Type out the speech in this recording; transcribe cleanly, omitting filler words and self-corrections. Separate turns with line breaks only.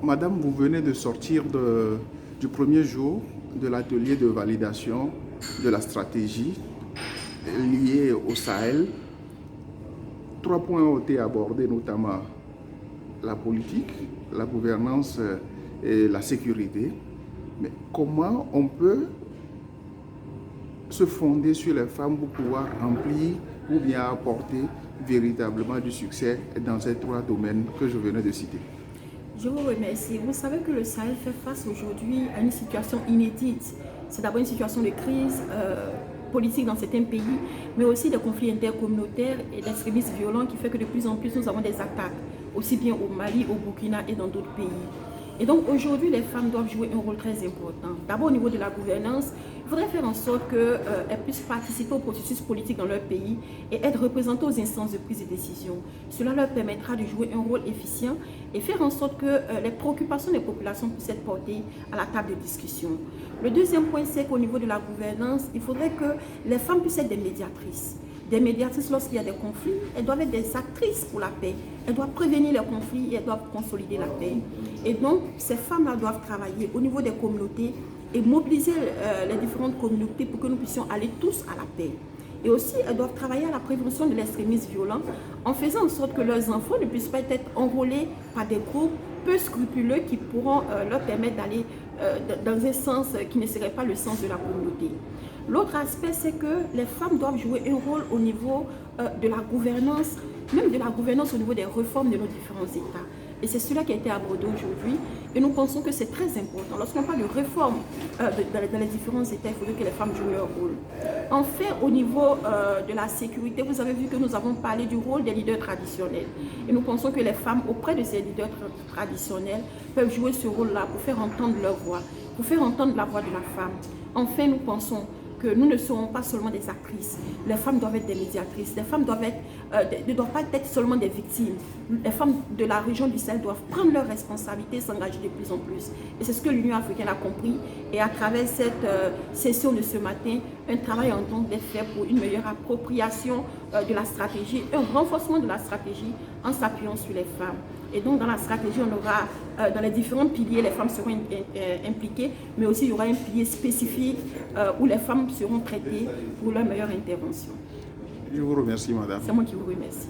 Madame, vous venez de sortir du premier jour de l'atelier de validation de la stratégie liée au Sahel. 3 points ont été abordés, notamment la politique, la gouvernance et la sécurité. Mais comment on peut se fonder sur les femmes pour pouvoir remplir ou bien apporter véritablement du succès dans ces 3 domaines que je venais de citer?
Je vous remercie. Vous savez que le Sahel fait face aujourd'hui à une situation inédite. C'est d'abord une situation de crise politique dans certains pays, mais aussi des conflits intercommunautaires et d'extrémistes violents qui fait que de plus en plus nous avons des attaques, aussi bien au Mali, au Burkina et dans d'autres pays. Et donc aujourd'hui, les femmes doivent jouer un rôle très important. D'abord au niveau de la gouvernance, il faudrait faire en sorte qu'elles puissent participer au processus politique dans leur pays et être représentées aux instances de prise de décision. Cela leur permettra de jouer un rôle efficient et faire en sorte que les préoccupations des populations puissent être portées à la table de discussion. Le deuxième point, c'est qu'au niveau de la gouvernance, il faudrait que les femmes puissent être des médiatrices. Des médiatrices lorsqu'il y a des conflits, elles doivent être des actrices pour la paix. Elles doivent prévenir les conflits et elles doivent consolider la paix. Et donc, ces femmes-là doivent travailler au niveau des communautés et mobiliser les différentes communautés pour que nous puissions aller tous à la paix. Et aussi, elles doivent travailler à la prévention de l'extrémisme violent en faisant en sorte que leurs enfants ne puissent pas être enrôlés par des groupes peu scrupuleux qui pourront leur permettre d'aller dans un sens qui ne serait pas le sens de la communauté. L'autre aspect, c'est que les femmes doivent jouer un rôle au niveau de la gouvernance, même de la gouvernance au niveau des réformes de nos différents États. Et c'est cela qui a été abordé aujourd'hui. Et nous pensons que c'est très important. Lorsqu'on parle de réforme dans les différents États, il faudrait que les femmes jouent leur rôle. Enfin, au niveau de la sécurité, vous avez vu que nous avons parlé du rôle des leaders traditionnels. Et nous pensons que les femmes, auprès de ces leaders traditionnels, peuvent jouer ce rôle-là pour faire entendre leur voix, pour faire entendre la voix de la femme. Enfin, nous pensons que nous ne serons pas seulement des actrices. Les femmes doivent être des médiatrices. Les femmes ne doivent pas être seulement des victimes. Les femmes de la région du Sahel doivent prendre leurs responsabilités et s'engager de plus en plus. Et c'est ce que l'Union africaine a compris. Et à travers cette session de ce matin, un travail en donc d'être fait pour une meilleure appropriation de la stratégie, un renforcement de la stratégie en s'appuyant sur les femmes. Et donc dans la stratégie, on aura, dans les différents piliers, les femmes seront impliquées, mais aussi il y aura un pilier spécifique où les femmes seront traitées pour leur meilleure intervention.
Je vous remercie, madame.
C'est moi qui vous remercie.